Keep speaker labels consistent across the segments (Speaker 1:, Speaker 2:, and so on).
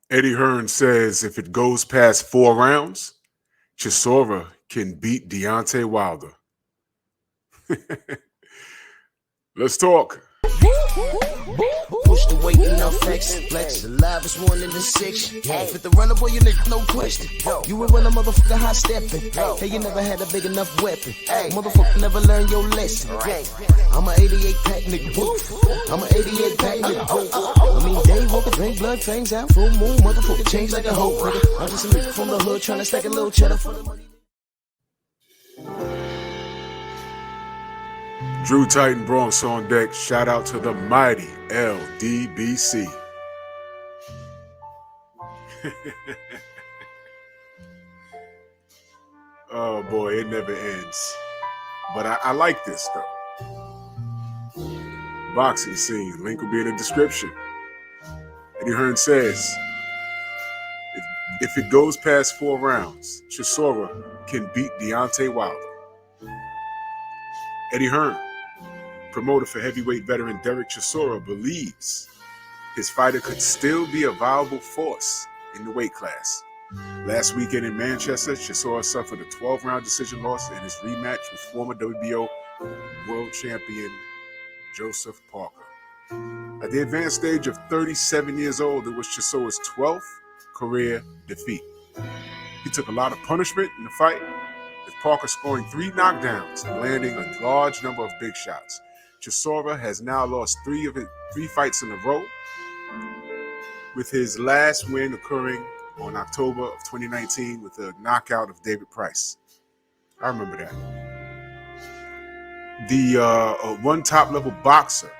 Speaker 1: Eddie Hearn says if it goes past 4 rounds, Chisora can beat Deontay Wilder. Let's talk.
Speaker 2: Push the weight and no flex. Flex the livest one in the section. Fit the runner, boy, you nigga, no question. You will run a motherfucker high stepping. Hey, you never had a big enough weapon. Motherfucker never learned your lesson. I'm a 88 pack nigga. I'm a 88 pack nigga. I mean, day walker, drink blood, fangs out, full moon, motherfucker change like a hoe, nigga. I'm just a nigga from the hood trying to stack a little cheddar for the money.
Speaker 1: Drew Titan Bronx on deck. Shout out to the mighty LDBC. Oh boy, it never ends. But I like this though. Boxing scene. Link will be in the description. Eddie Hearn says, if it goes past 4 rounds, Chisora can beat Deontay Wilder. Eddie Hearn, promoter for heavyweight veteran Derek Chisora, believes his fighter could still be a viable force in the weight class. Last weekend in Manchester, Chisora suffered a 12-round decision loss in his rematch with former WBO world champion Joseph Parker. At the advanced age of 37 years old, it was Chisora's 12th career defeat. He took a lot of punishment in the fight, with Parker scoring 3 knockdowns and landing a large number of big shots. Chisora has now lost 3 fights in a row, with his last win occurring on October of 2019 with a knockout of David Price. I remember that. The one top-level boxer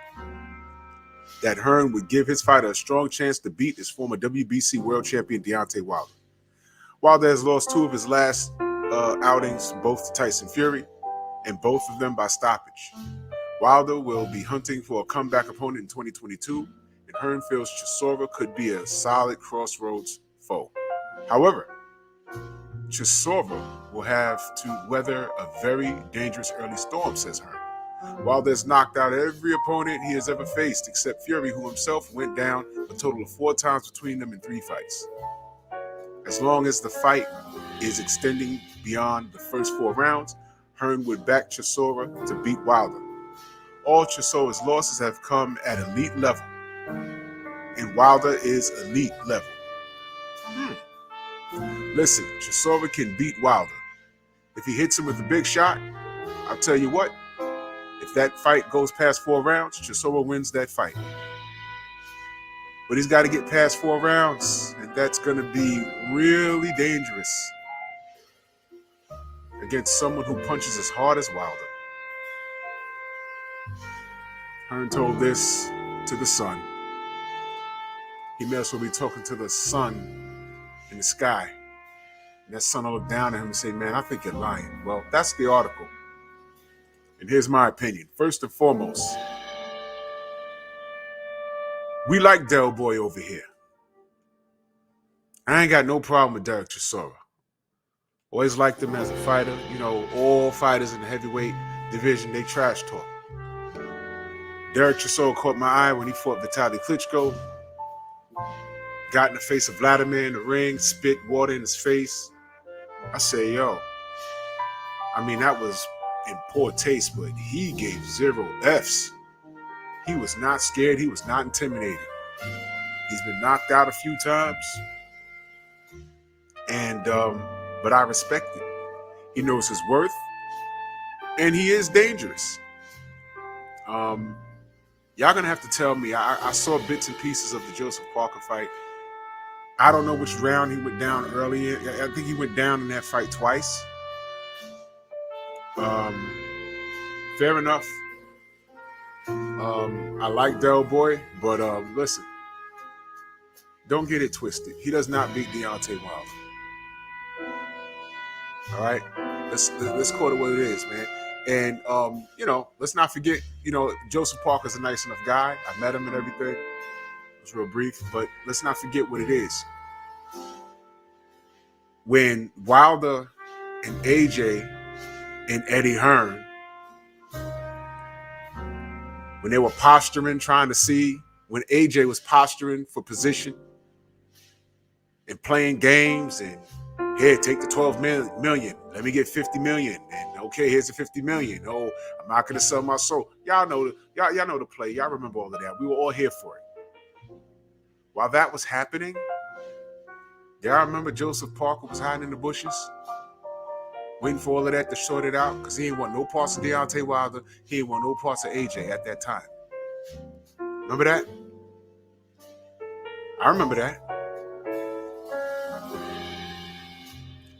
Speaker 1: that Hearn would give his fighter a strong chance to beat is former WBC world champion Deontay Wilder. Wilder has lost 2 of his last outings, both to Tyson Fury, and both of them by stoppage. Wilder will be hunting for a comeback opponent in 2022, and Hearn feels Chisora could be a solid crossroads foe. However, Chisora will have to weather a very dangerous early storm, says Hearn. Wilder has knocked out every opponent he has ever faced, except Fury, who himself went down a total of 4 times between them in 3 fights. As long as the fight is extending beyond the first 4 rounds, Hearn would back Chisora to beat Wilder. All Chisora's losses have come at elite level, and Wilder is elite level. Listen, Chisora can beat Wilder. If he hits him with a big shot, I'll tell you what, if that fight goes past 4 rounds, Chisora wins that fight. But he's got to get past 4 rounds, and that's going to be really dangerous against someone who punches as hard as Wilder. Hearn told this to the Sun. He may as well be talking to the sun in the sky. And that sun will look down at him and say, man, I think you're lying. Well, that's the article. And here's my opinion. First and foremost, we like Del Boy over here. I ain't got no problem with Derek Chisora. Always liked him as a fighter. You know, all fighters in the heavyweight division, they trash talk. Derek Chisora caught my eye when he fought Vitaly Klitschko. Got in the face of Vladimir in the ring, spit water in his face. I say, yo, I mean, that was in poor taste, but he gave 0 Fs. He was not scared. He was not intimidated. He's been knocked out a few times. And, but I respect it. He knows his worth. And he is dangerous. Y'all gonna have to tell me. I saw bits and pieces of the Joseph Parker fight. I don't know which round he went down early in. I think he went down in that fight twice. Fair enough. I like Del Boy, but listen, don't get it twisted. He does not beat Deontay Wilder. All right, let's call it what it is, man. And let's not forget, Joseph Parker's a nice enough guy. I met him and everything. It was real brief, but let's not forget what it is. When Wilder and AJ and Eddie Hearn, when they were posturing, trying to see, when AJ was posturing for position, and playing games and here, take the 12 million. Let me get 50 million. And okay, here's the 50 million. Oh, I'm not gonna sell my soul. Y'all know the play. Y'all remember all of that. We were all here for it. While that was happening, y'all remember Joseph Parker was hiding in the bushes, waiting for all of that to sort it out, because he ain't want no parts of Deontay Wilder. He ain't want no parts of AJ at that time. Remember that? I remember that.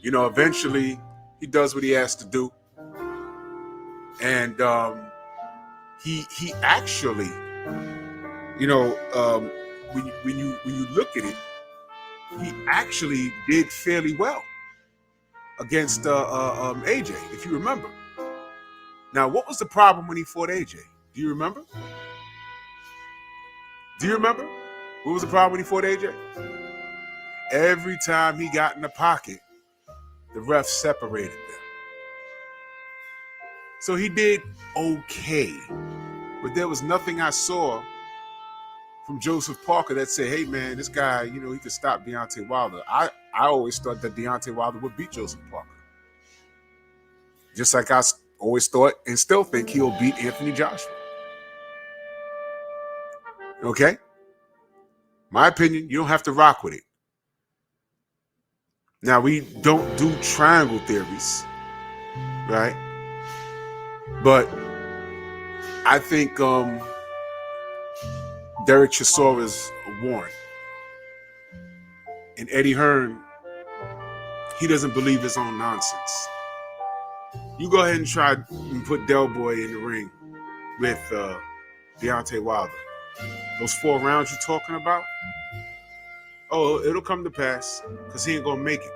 Speaker 1: You know, eventually he does what he has to do, and he actually, you know, when you look at it, he actually did fairly well against AJ, if you remember. Now, what was the problem when he fought AJ? Do you remember? Do you remember? What was the problem when he fought AJ? Every time he got in the pocket, the ref separated them. So he did okay. But there was nothing I saw from Joseph Parker that said, hey, man, this guy, you know, he could stop Deontay Wilder. I always thought that Deontay Wilder would beat Joseph Parker. Just like I always thought and still think he'll beat Anthony Joshua. Okay? My opinion, you don't have to rock with it. Now, we don't do triangle theories, right? But I think Derek Chisora's warned. And Eddie Hearn, he doesn't believe his own nonsense. You go ahead and try and put Del Boy in the ring with Deontay Wilder. Those 4 rounds you're talking about, oh, it'll come to pass because he ain't going to make it.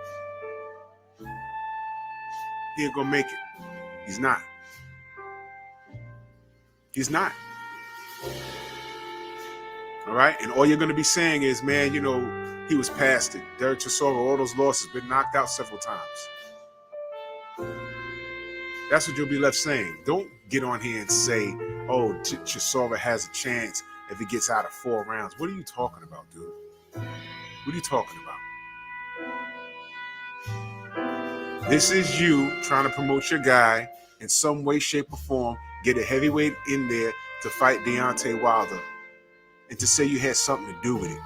Speaker 1: He ain't going to make it. He's not. He's not. All right? And all you're going to be saying is, man, you know, he was past it. Derek Chisora, all those losses, been knocked out several times. That's what you'll be left saying. Don't get on here and say, oh, Chisora has a chance if he gets out of 4 rounds. What are you talking about, dude? What are you talking about? This is you trying to promote your guy in some way, shape, or form, get a heavyweight in there to fight Deontay Wilder, and to say you had something to do with it.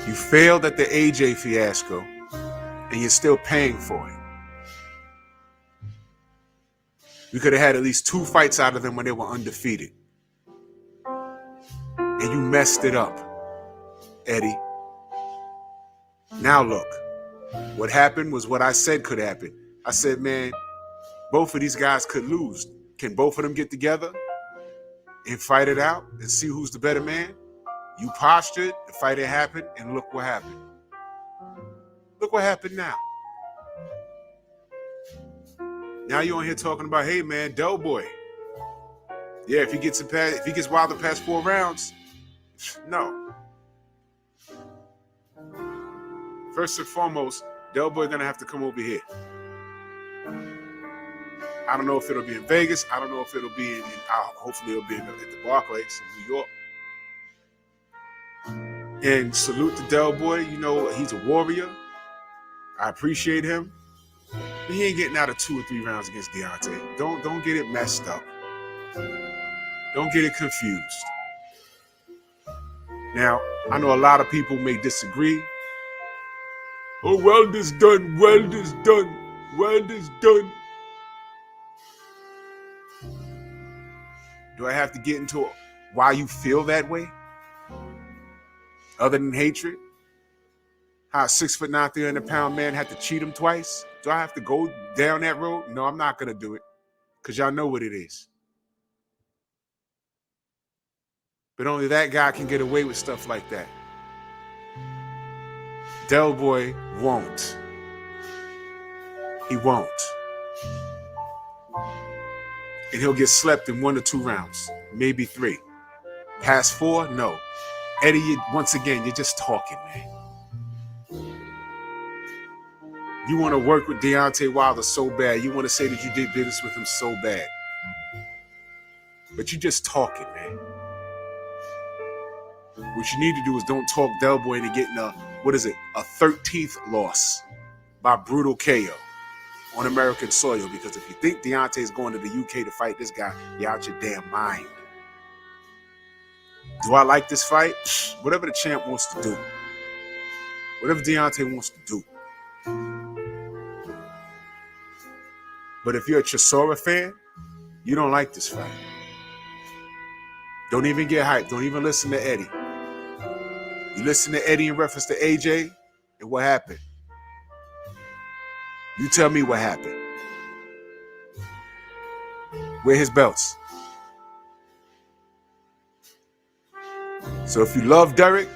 Speaker 1: You failed at the AJ fiasco, and you're still paying for it. We could have had at least 2 fights out of them when they were undefeated. And you messed it up, Eddie. Now look, what happened was what I said could happen. I said, man, both of these guys could lose. Can both of them get together and fight it out and see who's the better man? You postured, the fight had happened, and look what happened. Look what happened now. Now you're on here talking about, hey man, Del Boy. Yeah, if he gets Wilder past 4 rounds, no. First and foremost, Del Boy gonna have to come over here. I don't know if it'll be in Vegas. I don't know if it'll be hopefully it'll be at the Barclays in New York. And salute to Del Boy. You know, he's a warrior. I appreciate him. But he ain't getting out of 2 or 3 rounds against Deontay. Don't get it messed up. Don't get it confused. Now, I know a lot of people may disagree. Oh, Wilder's done. Wilder's done. Wilder's done. Do I have to get into why you feel that way? Other than hatred? How a 6'9", 300-pound man had to cheat him twice? Do I have to go down that road? No, I'm not going to do it. Because y'all know what it is. But only that guy can get away with stuff like that. Del Boy won't. He won't. And he'll get slept in 1 or 2 rounds. Maybe 3. Past 4? No. Eddie, once again, you're just talking, man. You want to work with Deontay Wilder so bad. You want to say that you did business with him so bad. But you're just talking, man. What you need to do is don't talk Del Boy into getting a 13th loss by brutal KO on American soil. Because if you think Deontay is going to the UK to fight this guy, you're out your damn mind. Do I like this fight? Whatever the champ wants to do. Whatever Deontay wants to do. But if you're a Chisora fan, you don't like this fight. Don't even get hyped. Don't even listen to Eddie. You listen to Eddie in reference to AJ, and what happened? You tell me what happened. Where his belts? So if you love Derek,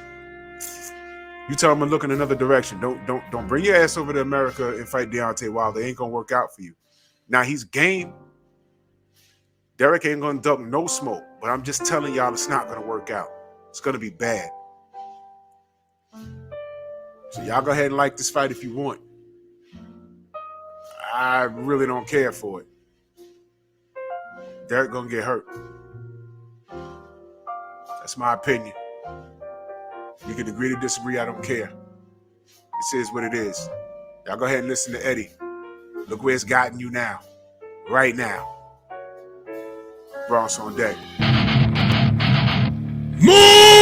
Speaker 1: you tell him to look in another direction. Don't bring your ass over to America and fight Deontay Wilder. It ain't gonna work out for you. Now he's game. Derek ain't gonna duck no smoke, but I'm just telling y'all it's not gonna work out. It's gonna be bad. So y'all go ahead and like this fight if you want. I really don't care for it. Derek gonna get hurt. That's my opinion. You can agree to disagree, I don't care. This is what it is. Y'all go ahead and listen to Eddie. Look where it's gotten you now. Right now. Bronx on deck.
Speaker 2: Move!